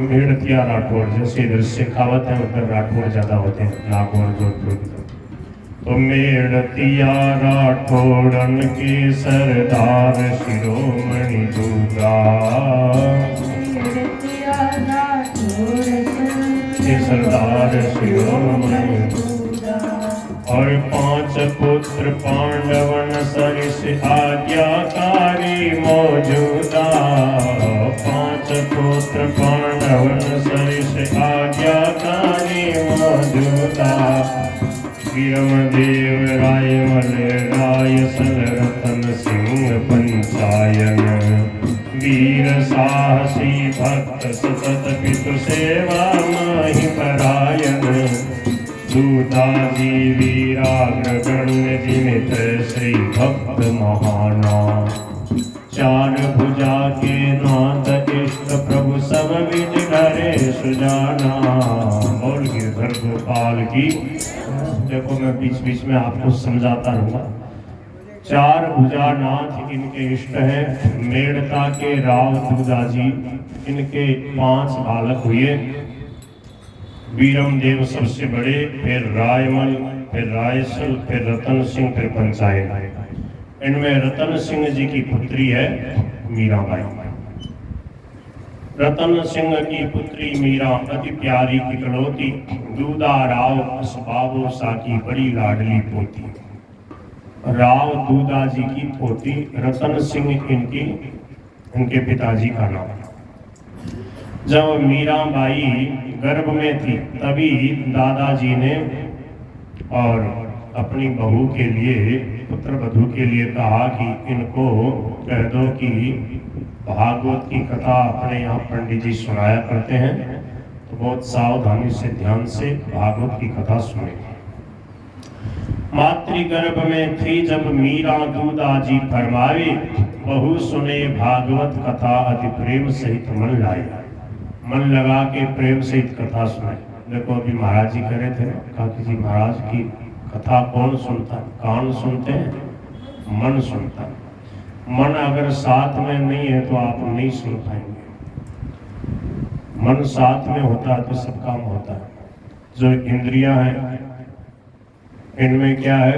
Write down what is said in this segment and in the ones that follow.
भेड़तिया राठौड़, जैसे इधर शेखावत है उधर राठौड़ ज्यादा होते हैं, नागौर जोधपुर। तो मेड़तिया राठौड़न के सरदार शिरोमणि दूजा, के सरदार शिरोमणि दूजा। और 5 पुत्र पांडवन सरिस आज्ञाकारी मौजूदा, 5 पुत्र पांडवन सरिस आज्ञाकारी मौजूदा। वीरमदेव रायमल रायसल रतन सिंह पंचायन, वीर साहसी भक्त सतत पितु सेवा माहि परायण। दूताजी वीराग्रगण्य जिमित श्री भक्त महाना, 4 भुजा के नाथ इष्ट प्रभु सब विज करे सुजाना। बोल गिरधर गोपाल की। देखो मैं बीच बीच में आपको समझाता रहूंगा। 4 भुजा नाथ इनके इष्ट हैं। मेड़ता के राव दूदाजी, इनके 5 बालक हुए। वीरम देव सबसे बड़े, फिर रायमल, फिर रायसल, फिर रतन सिंह, फिर पंचायत। इनमें रतन सिंह जी की पुत्री है मीराबाई। रतन सिंह की पुत्री मीरा अति प्यारी इकलौती दूधा राव बाबू सा की बड़ी लाडली पोती। राव दूधा जी की पोती रतन सिंह इनके पिताजी का नाम। जब मीराबाई गर्भ में थी तभी दादाजी ने और अपनी बहू के लिए, पुत्र वधू के लिए कहा कि इनको कह दो कि भागवत की कथा अपने यहाँ पंडित जी सुनाया करते हैं, तो बहुत सावधानी से ध्यान से भागवत की कथा सुने। मातृगर्भ में थी जब मीरा दूदाजी फरमावे, बहू सुने भागवत कथा अति प्रेम सहित मन लाए। मन लगा के प्रेम सहित कथा सुनाई। देखो अभी महाराज जी कह रहे थे ना, कहा कि जी महाराज की कथा कौन सुनता है? कान सुनते हैं, मन सुनता है। मन अगर साथ में नहीं है तो आप नहीं सुन पाएंगे। मन साथ में होता है तो सब काम होता है। जो इंद्रियां हैं इनमें क्या है,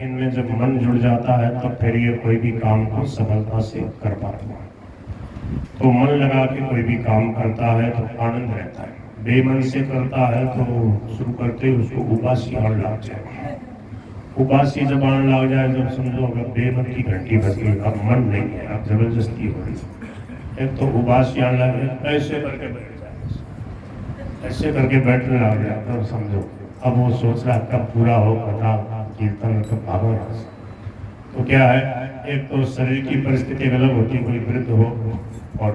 इनमें जब मन जुड़ जाता है तो फिर ये कोई भी काम को सफलता से कर पाता है। तो मन लगा के कोई भी काम करता है तो आनंद रहता है। बेमन से करता है तो शुरू करते ही उसको उबासी आने लग जाए। उबासी जब आने लग जाए जब समझो अगर बेमन की घंटी बज गई, अब मन नहीं है, अब जबरदस्ती हो रही। एक तो उबासी आने लग जाए, ऐसे करके बैठ जाए, ऐसे करके बैठने लग जाए, तब समझो अब वो सोच रहा कब पूरा हो कथा कीर्तन, कब भागो। तो क्या है, एक तो शरीर की परिस्थिति अलग होती, कोई वृद्ध हो और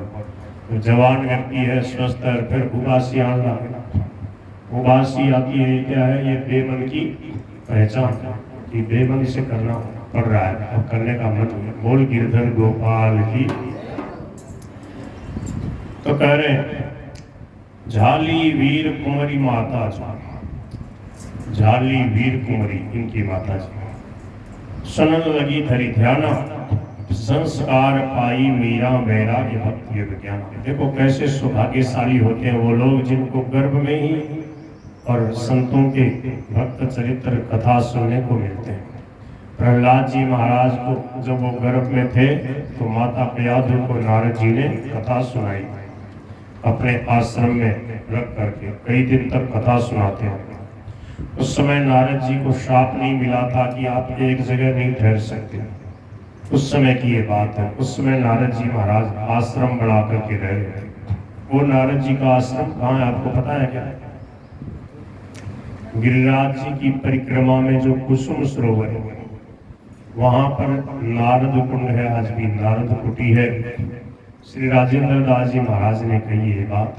जवान व्यक्ति है स्वस्थ है, फिर उबासी आने लगे। उबासी आती है, क्या है ये बेमन की पहचान कि बेमन से करना पड़ रहा है, अब करने का मन। बोल गिरधर गोपाल की। तो कह रहे झाली वीर कुंवरी माता जी, झाली वीर कुंवरी इनकी माता जी। सुनन लगी धरी ध्याना, संस्कार पाई मीरा वैराग्य भक्ति विज्ञान। देखो कैसे सौभाग्यशाली होते हैं वो लोग जिनको गर्भ में ही और संतों के भक्त चरित्र कथा सुनने को मिलते हैं। प्रहलाद जी महाराज को जब वो गर्भ में थे तो माता प्यादु को नारद जी ने कथा सुनाई, अपने आश्रम में रख करके कई दिन तक कथा सुनाते हैं। उस समय नारद जी को श्राप नहीं मिला था कि आप एक जगह नहीं ठहर सकते। उस समय की ये बात है। उस समय नारद जी महाराज आश्रम बना करके रह रहे थे। वो नारद जी का आश्रम कहाँ है आपको पता है क्या? गिरिराज जी की परिक्रमा में जो कुसुम सरोवर है वहां पर नारद कुंड है, आज भी नारद कुटी है। श्री राजेंद्र दास जी महाराज ने कही ये बात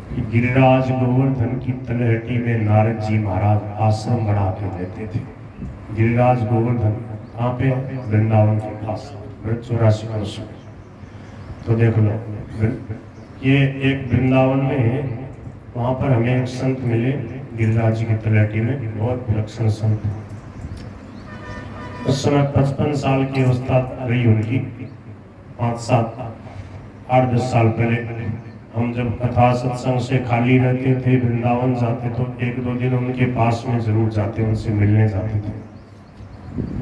कि गिरिराज गोवर्धन की तलहटी में नारद जी महाराज आश्रम बना के देते थे। गिरिराज गोवर्धन कहाँ पे? वृंदावन के पास, 84 कोस। तो देख लो, ये एक वृंदावन में वहाँ पर हमें एक संत मिले गिरिराज जी की तलहटी में, बहुत विलक्षण संत। उस समय 55 साल की अवस्था रही उनकी, 5-7 8-10 साल पहले। हम जब कथा सत्संग से खाली रहते थे, वृंदावन जाते तो 1-2 दिन उनके पास में जरूर जाते, उनसे मिलने जाते थे।